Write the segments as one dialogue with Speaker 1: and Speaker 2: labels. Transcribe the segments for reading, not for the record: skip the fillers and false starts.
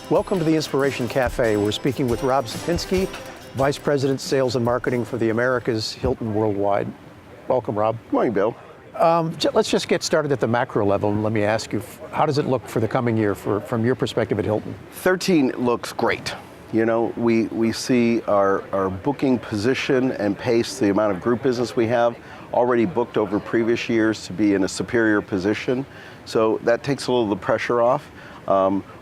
Speaker 1: Welcome to the Inspiration Cafe. We're speaking with Rob Scypinski, Vice President, Sales and Marketing for the Americas, Hilton Worldwide. Welcome, Rob.
Speaker 2: Good morning, Bill.
Speaker 1: Let's just get started at the macro level, and let me ask you, how does it look for the coming year from your perspective at Hilton?
Speaker 2: 13 looks great. You know, we see our booking position and pace, the amount of group business we have, already booked over previous years to be in a superior position. So that takes a little of the pressure off.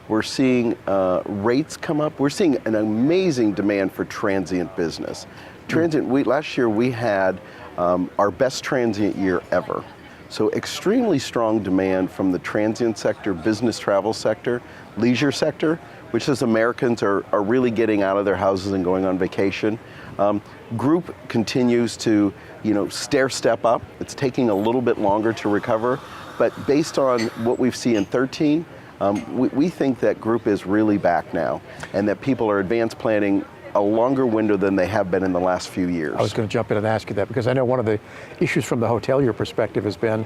Speaker 2: We're seeing rates come up. We're seeing an amazing demand for transient business. Last year we had our best transient year ever. So extremely strong demand from the transient sector, business travel sector, leisure sector, which is Americans are really getting out of their houses and going on vacation. Group continues to, stair step up. It's taking a little bit longer to recover, but based on what we've seen in 13, we think that group is really back now, and that people are advanced planning a longer window than they have been in the last few years.
Speaker 1: I was going to jump in and ask you that, because I know one of the issues from the hotelier perspective has been,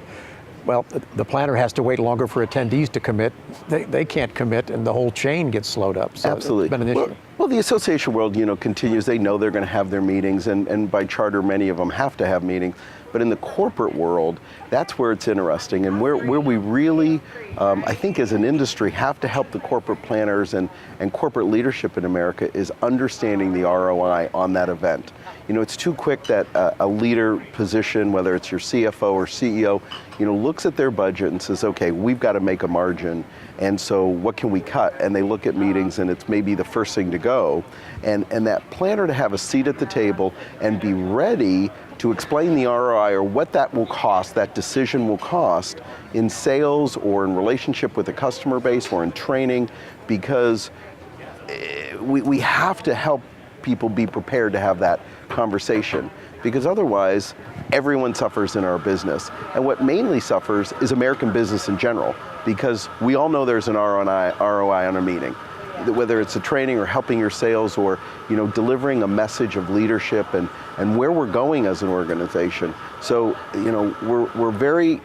Speaker 1: well, the planner has to wait longer for attendees to commit. They can't commit, and the whole chain gets slowed up. So
Speaker 2: absolutely.
Speaker 1: It's been an issue.
Speaker 2: Well, the association world, continues. They know they're going to have their meetings, and by charter, many of them have to have meetings. But in the corporate world, that's where it's interesting, and where we really, I think as an industry, have to help the corporate planners and corporate leadership in America is understanding the ROI on that event. It's too quick that a leader position, whether it's your CFO or CEO, looks at their budget and says, okay, we've got to make a margin, and so what can we cut? And they look at meetings, and it's maybe the first thing to go. And that planner to have a seat at the table and be ready to explain the ROI or what that will cost, that decision will cost in sales or in relationship with the customer base or in training, because we have to help people be prepared to have that conversation, because otherwise everyone suffers in our business. And what mainly suffers is American business in general, because we all know there's an ROI on a meeting, whether it's a training or helping your sales or delivering a message of leadership and where we're going as an organization. So we're very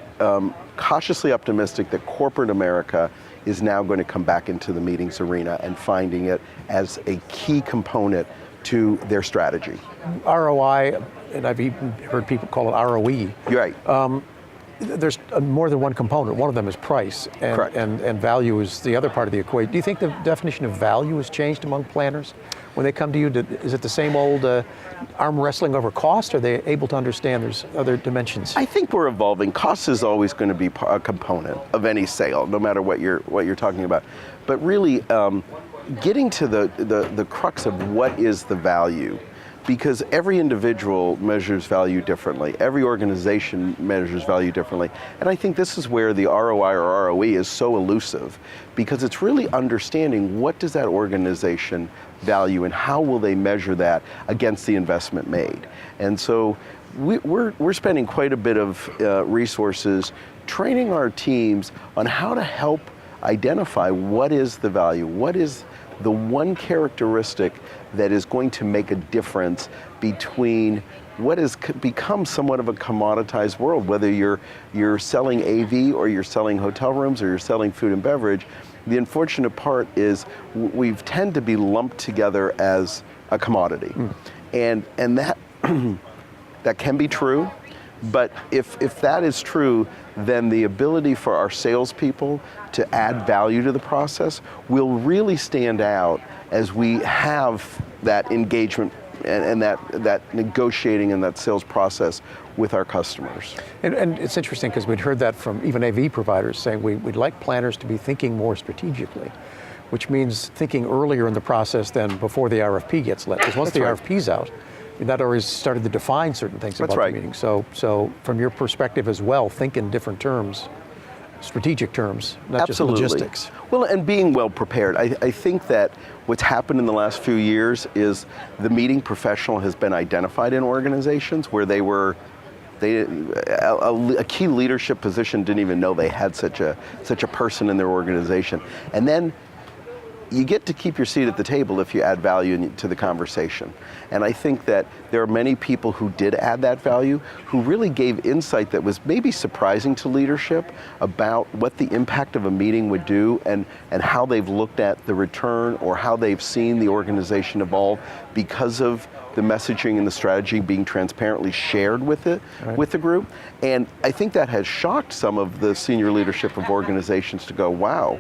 Speaker 2: cautiously optimistic that corporate America is now going to come back into the meetings arena and finding it as a key component to their strategy.
Speaker 1: ROI, and I've even heard people call it ROE.
Speaker 2: You're right.
Speaker 1: There's more than one component. One of them is price, and value is the other part of the equation. Do you think the definition of value has changed among planners? When they come to you, is it the same old arm wrestling over cost? Or are they able to understand there's other dimensions?
Speaker 2: I think we're evolving. Cost is always going to be a component of any sale, no matter what you're talking about. But really, getting to the crux of what is the value, because every individual measures value differently. Every organization measures value differently. And I think this is where the ROI or ROE is so elusive, because it's really understanding what does that organization value and how will they measure that against the investment made. And so we're spending quite a bit of resources training our teams on how to help identify what is the value, what is the one characteristic that is going to make a difference between what has become somewhat of a commoditized world, whether you're selling AV or you're selling hotel rooms or you're selling food and beverage. The unfortunate part is we tend to be lumped together as a commodity. And that that can be true, but if that is true, then the ability for our salespeople to add value to the process will really stand out as we have that engagement and that negotiating and that sales process with our customers.
Speaker 1: And it's interesting, because we'd heard that from even AV providers saying we'd like planners to be thinking more strategically, which means thinking earlier in the process than before the RFP gets let. Because once the RFP's out, that already started to define certain things about the meeting. So from your perspective as well, think in different terms, strategic terms, not just logistics.
Speaker 2: Well, and being well prepared. I think that what's happened in the last few years is the meeting professional has been identified in organizations where a key leadership position didn't even know they had such a person in their organization. And then you get to keep your seat at the table if you add value to the conversation. And I think that there are many people who did add that value, who really gave insight that was maybe surprising to leadership about what the impact of a meeting would do, and how they've looked at the return, or how they've seen the organization evolve because of the messaging and the strategy being transparently shared with it, with the group. And I think that has shocked some of the senior leadership of organizations to go, wow,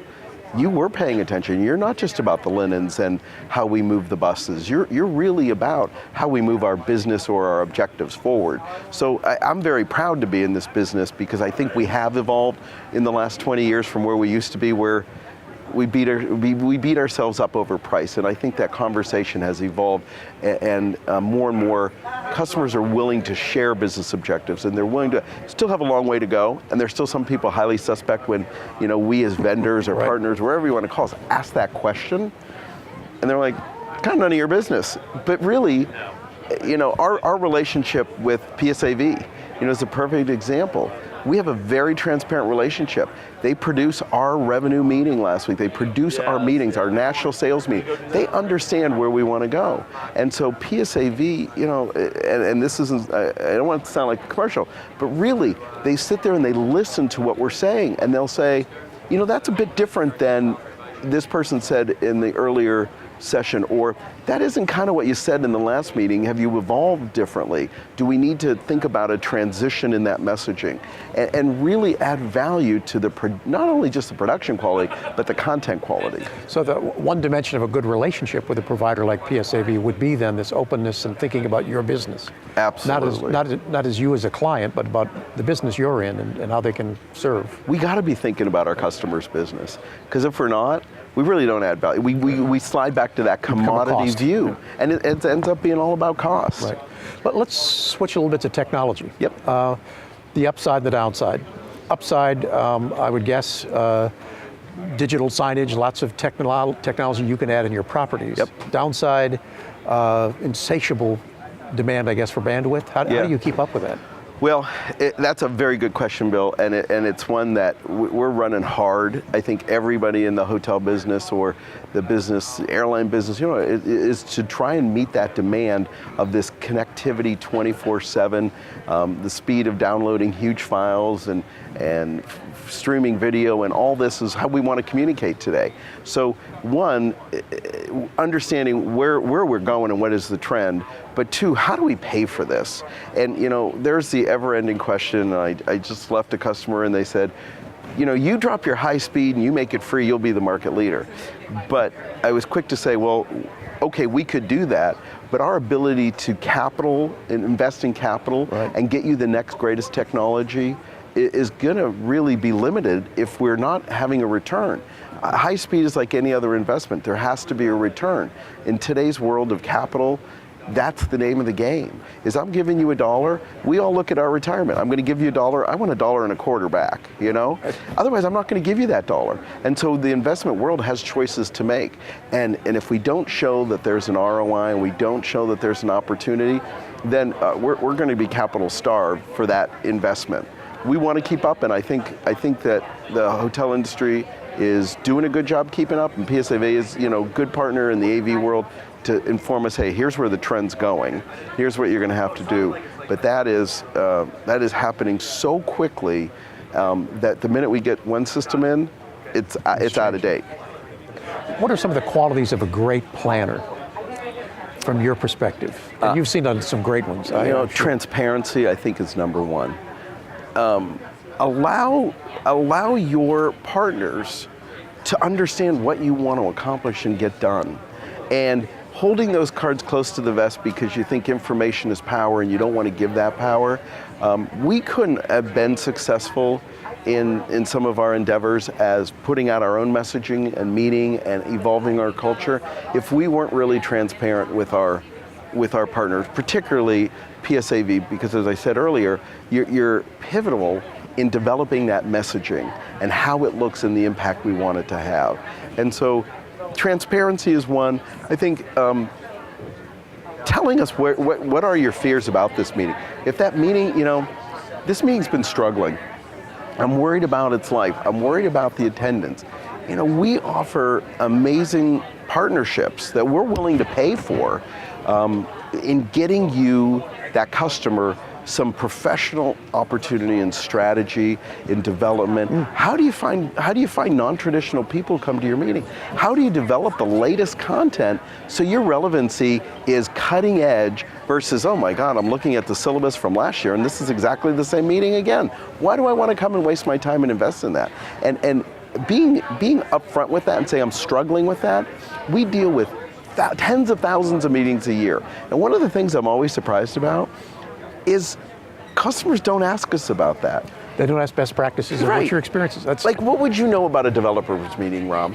Speaker 2: you were paying attention. You're not just about the linens and how we move the buses. You're really about how we move our business or our objectives forward. So I'm very proud to be in this business, because I think we have evolved in the last 20 years from where we used to be, where we beat ourselves up over price. And I think that conversation has evolved, and more customers are willing to share business objectives, and they're willing to still have a long way to go. And there's still some people highly suspect when, we as vendors or partners, wherever you want to call us, ask that question. And they're like, kind of none of your business. But really, our relationship with PSAV, is a perfect example. We have a very transparent relationship. They produce our revenue meeting last week. They produce our meetings, our national sales meeting. They understand where we want to go. And so PSAV, and this isn't, I don't want it to sound like a commercial, but really, they sit there and they listen to what we're saying, and they'll say, that's a bit different than this person said in the earlier session, or that isn't kind of what you said in the last meeting. Have you evolved differently? Do we need to think about a transition in that messaging, and really add value to not only just the production quality, but the content quality?
Speaker 1: So the one dimension of a good relationship with a provider like PSAV would be then this openness and thinking about your business.
Speaker 2: Absolutely.
Speaker 1: Not as you as a client, but about the business you're in and how they can serve.
Speaker 2: We got to be thinking about our customers' business, because if we're not, we really don't add value. We slide back to that commodity view, and it ends up being all about cost.
Speaker 1: Right. But let's switch a little bit to technology.
Speaker 2: Yep.
Speaker 1: The upside and the downside. Upside, I would guess, digital signage, lots of technology you can add in your properties.
Speaker 2: Yep.
Speaker 1: Downside, insatiable demand, I guess, for bandwidth. How do you keep up with that?
Speaker 2: Well, that's a very good question, Bill, and it's one that we're running hard. I think everybody in the hotel business or the airline business, is to try and meet that demand of this connectivity 24/7, the speed of downloading huge files and streaming video, and all this is how we want to communicate today. So one, understanding where we're going and what is the trend, but two, how do we pay for this? And there's the ever-ending question. I just left a customer and they said, you drop your high speed and you make it free, you'll be the market leader. But I was quick to say, well, okay, we could do that, but our ability to invest in capital and get you the next greatest technology is going to really be limited if we're not having a return. High speed is like any other investment. There has to be a return. In today's world of capital, that's the name of the game. Is I'm giving you $1, we all look at our retirement. I'm going to give you $1, I want $1.25 back, Otherwise, I'm not going to give you that $1. And so the investment world has choices to make. And if we don't show that there's an ROI and we don't show that there's an opportunity, then we're going to be capital starved for that investment. We want to keep up, and I think that the hotel industry is doing a good job keeping up, and PSAV is, good partner in the AV world to inform us, hey, here's where the trend's going. Here's what you're going to have to do. But that is happening so quickly that the minute we get one system in, it's out of date.
Speaker 1: What are some of the qualities of a great planner from your perspective? And you've seen some great ones.
Speaker 2: Transparency, I think, is number one. Allow your partners to understand what you want to accomplish and get done. And holding those cards close to the vest because you think information is power and you don't want to give that power. We couldn't have been successful in some of our endeavors as putting out our own messaging and meeting and evolving our culture if we weren't really transparent with our partners, particularly PSAV, because as I said earlier, you're pivotal in developing that messaging and how it looks and the impact we want it to have. And so transparency is one. I think telling us what are your fears about this meeting. If that meeting, this meeting's been struggling. I'm worried about its life. I'm worried about the attendance. we offer amazing partnerships that we're willing to pay for in getting you, that customer, some professional opportunity and strategy in development. How do you find non-traditional people come to your meeting? How do you develop the latest content so your relevancy is cutting edge versus, oh my God, I'm looking at the syllabus from last year and this is exactly the same meeting again. Why do I want to come and waste my time and invest in that? And being upfront with that and say I'm struggling with that, we deal with tens of thousands of meetings a year. And one of the things I'm always surprised about is customers don't ask us about that.
Speaker 1: They don't ask best practices and what's your experiences. That's
Speaker 2: like, what would you know about a developers meeting, Rob?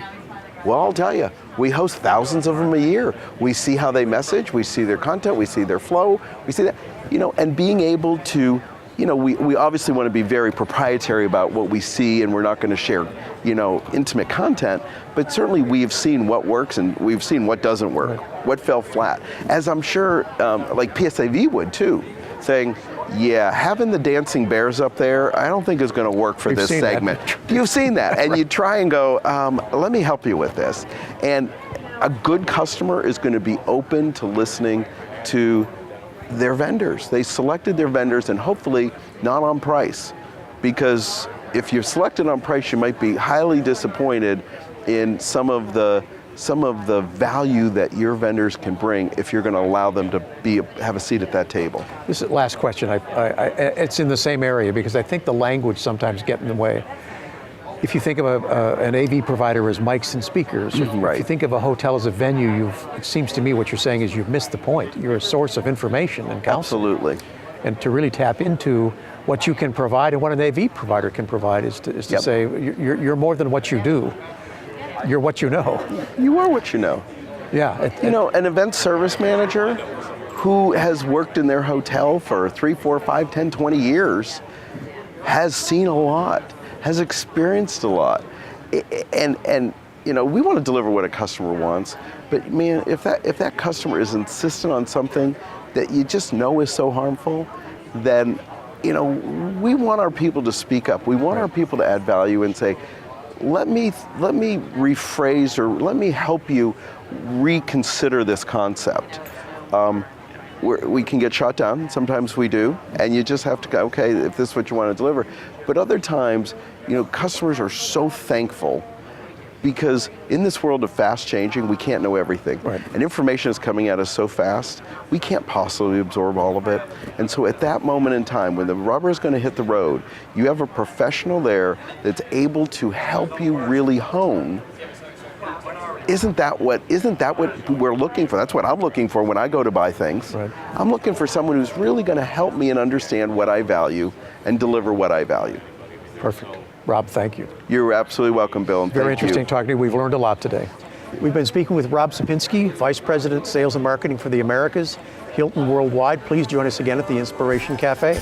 Speaker 2: Well, I'll tell you, we host thousands of them a year. We see how they message, we see their content, we see their flow, we see that, and being able to, we obviously want to be very proprietary about what we see, and we're not going to share, intimate content, but certainly we've seen what works and we've seen what doesn't work, what fell flat. As I'm sure, like PSAV would too, saying, yeah, having the dancing bears up there, I don't think is going to work for this segment. You've seen that, and you try and go, let me help you with this. And a good customer is going to be open to listening to their vendors. They selected their vendors, and hopefully not on price, because if you're selected on price, you might be highly disappointed in some of the value that your vendors can bring if you're going to allow them to have a seat at that table.
Speaker 1: This is the last question. It's in the same area because I think the language sometimes gets in the way. If you think of an AV provider as mics and speakers, if you think of a hotel as a venue, it seems to me what you're saying is you've missed the point. You're a source of information and counsel.
Speaker 2: Absolutely.
Speaker 1: And to really tap into what you can provide and what an AV provider can provide is to say you're more than what you do. You're what you know.
Speaker 2: You are what you know.
Speaker 1: Yeah.
Speaker 2: An event service manager who has worked in their hotel for 3, 4, 5, 10, 20 years has seen a lot, has experienced a lot. And we want to deliver what a customer wants, but man, if that customer is insistent on something that you just know is so harmful, then we want our people to speak up. We want our people to add value and say, let me rephrase, or let me help you reconsider this concept. We can get shot down, sometimes we do, and you just have to go, okay, if this is what you want to deliver. But other times, customers are so thankful, because in this world of fast changing, we can't know everything.
Speaker 1: Right.
Speaker 2: And information is coming at us so fast, we can't possibly absorb all of it. And so at that moment in time, when the rubber is going to hit the road, you have a professional there that's able to help you really hone. Isn't that what we're looking for? That's what I'm looking for when I go to buy things.
Speaker 1: Right.
Speaker 2: I'm looking for someone who's really going to help me and understand what I value and deliver what I value.
Speaker 1: Perfect. Rob, thank you.
Speaker 2: You're absolutely welcome, Bill, and
Speaker 1: Very
Speaker 2: thank you.
Speaker 1: interesting talking to you. We've learned a lot today. We've been speaking with Rob Scypinski, Vice President, Sales and Marketing for the Americas, Hilton Worldwide. Please join us again at the Inspiration Cafe.